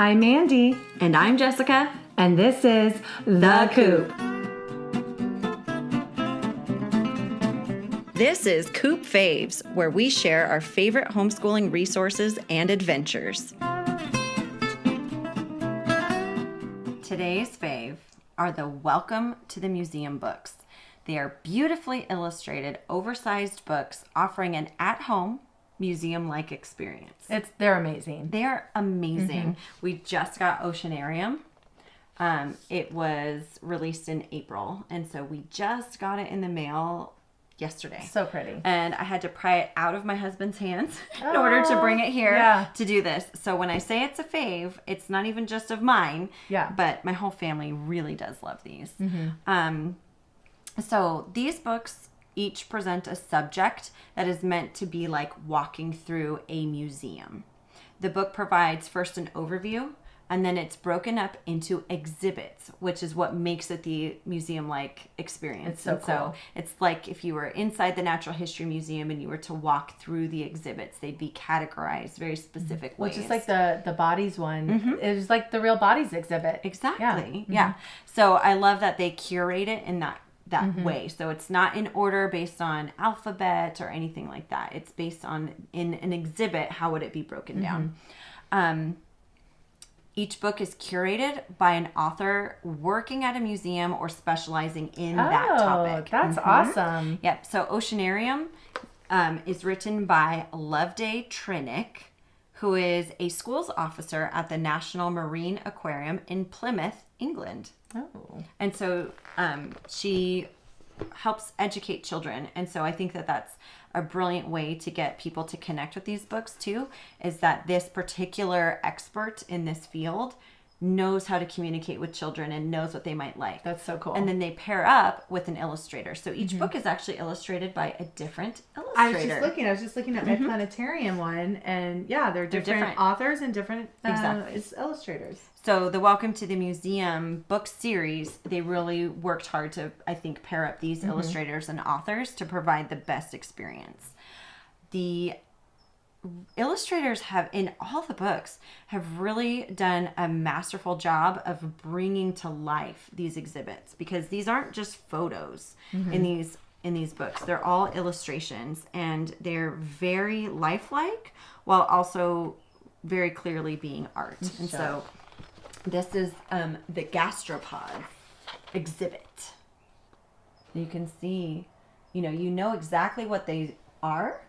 I'm Mandy. And I'm Jessica. And this is The Coop. This is Coop Faves, where we share our favorite homeschooling resources and adventures. Today's fave are the Welcome to the Museum books. They are beautifully illustrated, oversized books offering an at-home, museum-like experience. They're amazing. They're amazing. Mm-hmm. We just got Oceanarium. It was released in April, and so we just got it in the mail yesterday. So pretty. And I had to pry it out of my husband's hands in order to bring it here to do this. So when I say it's a fave, it's not even just of mine, but my whole family really does love these. Mm-hmm. So these books each present a subject that is meant to be like walking through a museum. The book provides first an overview, and then it's broken up into exhibits, which is what makes it the museum-like experience. It's so cool. So it's like if you were inside the Natural History Museum and you were to walk through the exhibits, they'd be categorized very specific ways. Which is like the bodies one. Mm-hmm. It was like the real bodies exhibit. Exactly. Yeah. So I love that they curate it in that way. So it's not in order based on alphabet or anything like that. It's based on, in an exhibit, how would it be broken down. Each book is curated by an author working at a museum or specializing in that topic. That's awesome. Yep. So Oceanarium is written by Loveday Trinick, who is a schools officer at the National Marine Aquarium in Plymouth, England. Oh. And so she helps educate children. And so I think that that's a brilliant way to get people to connect with these books too, is that this particular expert in this field knows how to communicate with children and knows what they might like. That's so cool. And then they pair up with an illustrator. So each book is actually illustrated by a different illustrator. I was just looking at my planetarium one, and they're different authors and different illustrators. So the Welcome to the Museum book series, they really worked hard to, I think, pair up these illustrators and authors to provide the best experience. The illustrators in all the books have really done a masterful job of bringing to life these exhibits, because these aren't just photos in these books. They're all illustrations, and they're very lifelike while also very clearly being art. And so this is the gastropod exhibit. You can see, you know exactly what they are,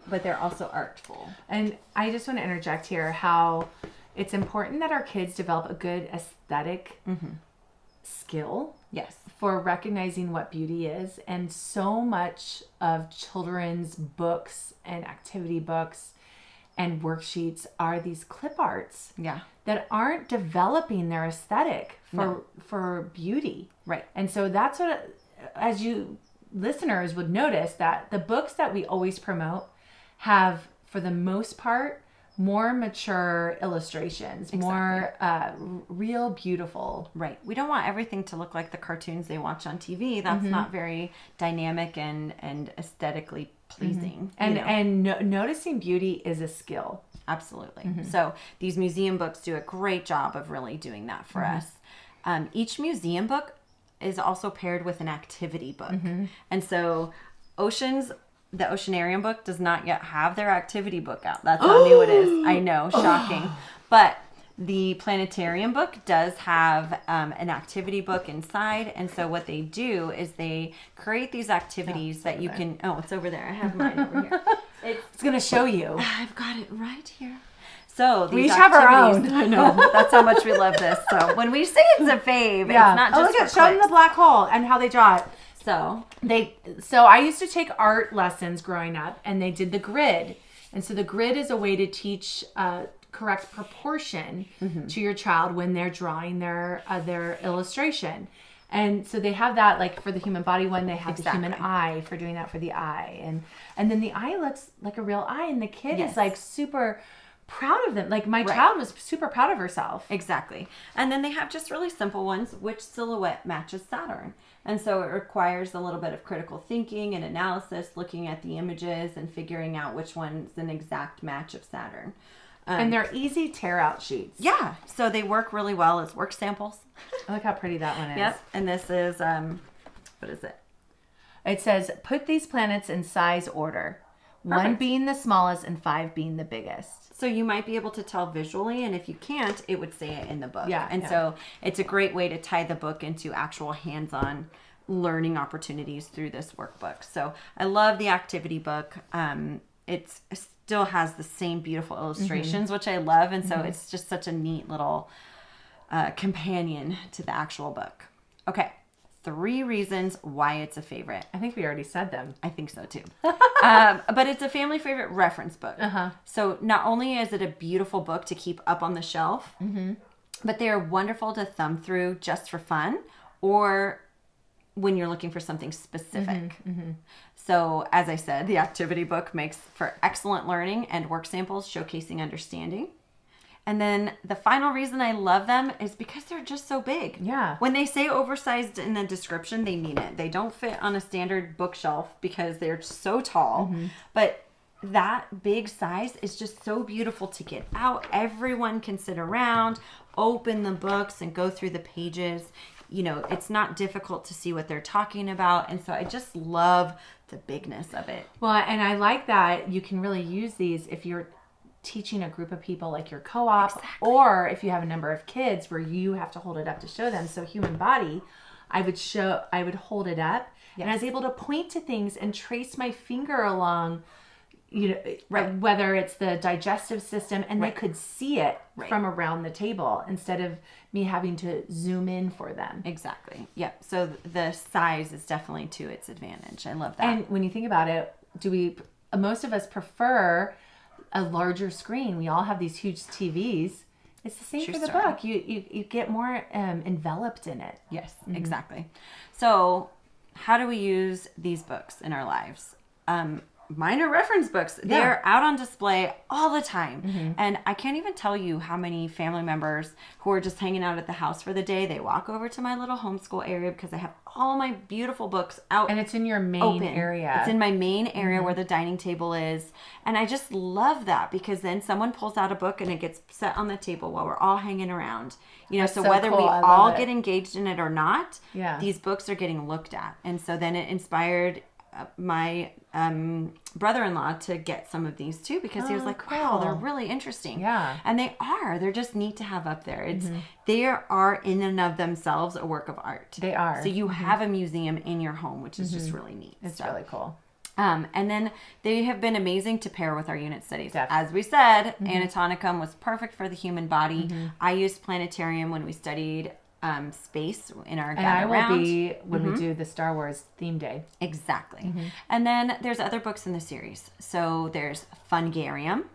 but they're also artful. And I just want to interject here how it's important that our kids develop a good aesthetic skill. Yes. For recognizing what beauty is. And so much of children's books and activity books and worksheets are these clip arts that aren't developing their aesthetic for beauty. Right. And so that's what, as you listeners would notice, that the books that we always promote have, for the most part, more mature illustrations, more real beautiful. Right. We don't want everything to look like the cartoons they watch on TV. That's not very dynamic and aesthetically pleasing. And noticing beauty is a skill. Absolutely. So these museum books do a great job of really doing that for us. Each museum book is also paired with an activity book. And so the Oceanarium book does not yet have their activity book out. That's how new it is. I know, shocking. But the Planetarium book does have an activity book inside. And so what they do is they create these activities that you can... Oh, it's over there. I have mine over here. It's going to show you. I've got it right here. So we each have our own. I know. That's how much we love this. So when we say it's a fave, it's not just for show them the black hole and how they draw it. So I used to take art lessons growing up, and they did the grid. And so the grid is a way to teach correct proportion to your child when they're drawing their illustration. And so they have that, like for the human body one, they have the human eye for doing that for the eye. And then the eye looks like a real eye, and the kid is like super proud of them. Like my child was super proud of herself. Exactly. And then they have just really simple ones. Which silhouette matches Saturn? And so it requires a little bit of critical thinking and analysis, looking at the images and figuring out which one's an exact match of Saturn. And they're easy tear-out sheets. Yeah, so they work really well as work samples. Look how pretty that one is. Yep, and this is, what is it? It says, put these planets in size order. 1 being the smallest and 5 being the biggest. So you might be able to tell visually, and if you can't, it would say it in the book. Yeah. And so it's a great way to tie the book into actual hands-on learning opportunities through this workbook. So I love the activity book. It still has the same beautiful illustrations, which I love. And so it's just such a neat little companion to the actual book. Okay. 3 reasons why it's a favorite. I think we already said them. I think so too. But it's a family favorite reference book. So not only is it a beautiful book to keep up on the shelf, but they are wonderful to thumb through just for fun or when you're looking for something specific. So as I said, the activity book makes for excellent learning and work samples showcasing understanding. And then the final reason I love them is because they're just so big. Yeah. When they say oversized in the description, they mean it. They don't fit on a standard bookshelf because they're so tall. But that big size is just so beautiful to get out. Everyone can sit around, open the books, and go through the pages. You know, it's not difficult to see what they're talking about. And so I just love the bigness of it. Well, and I like that you can really use these if you're teaching a group of people like your co-op, or if you have a number of kids where you have to hold it up to show them. So human body, I would hold it up and I was able to point to things and trace my finger along, you know, whether it's the digestive system, and they could see it from around the table instead of me having to zoom in for them. Exactly. Yep. So the size is definitely to its advantage. I love that. And when you think about it, most of us prefer a larger screen. We all have these huge TVs. It's the same for the book. You get more enveloped in it. Yes, exactly. So how do we use these books in our lives? Mine are reference books. They're out on display all the time. And I can't even tell you how many family members who are just hanging out at the house for the day, they walk over to my little homeschool area because I have all my beautiful books out. And it's in your main area. It's in my main area where the dining table is. And I just love that because then someone pulls out a book and it gets set on the table while we're all hanging around. You know, so whether we all get engaged in it or not, these books are getting looked at. And so then it inspired my brother-in-law to get some of these too because he was like, wow, they're really interesting. Yeah. And they're just neat to have up there. They are in and of themselves a work of art. They are. So you have a museum in your home, which is just really neat. It's really cool. And then they have been amazing to pair with our unit studies. Definitely. As we said, Anatonicum was perfect for the human body. I used Planetarium when we studied space in our gather round. And I will be when we do the Star Wars theme day. Exactly. And then there's other books in the series. So there's Fungarium,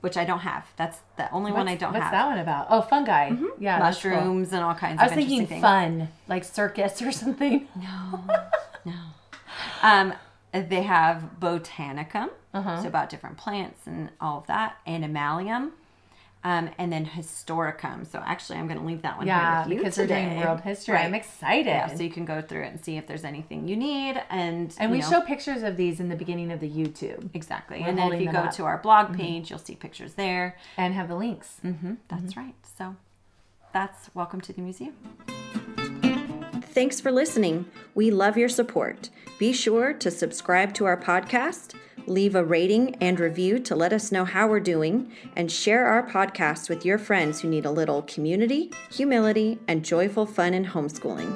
which I don't have. That's the only one I don't have. What's that one about? Oh, fungi. Yeah, mushrooms and all kinds of interesting things. I was thinking fun, like circus or something. No. They have Botanicum, so about different plants and all of that. Animalium. And then Historicum. So actually, I'm going to leave that one here with you because today. we're doing world history. I'm excited. Yeah, so you can go through it and see if there's anything you need. And we show pictures of these in the beginning of the YouTube. Exactly. And then if you go to our blog page, you'll see pictures there. And have the links. That's right. So that's Welcome to the Museum. Thanks for listening. We love your support. Be sure to subscribe to our podcast, leave a rating and review to let us know how we're doing, and share our podcast with your friends who need a little community, humility, and joyful fun in homeschooling.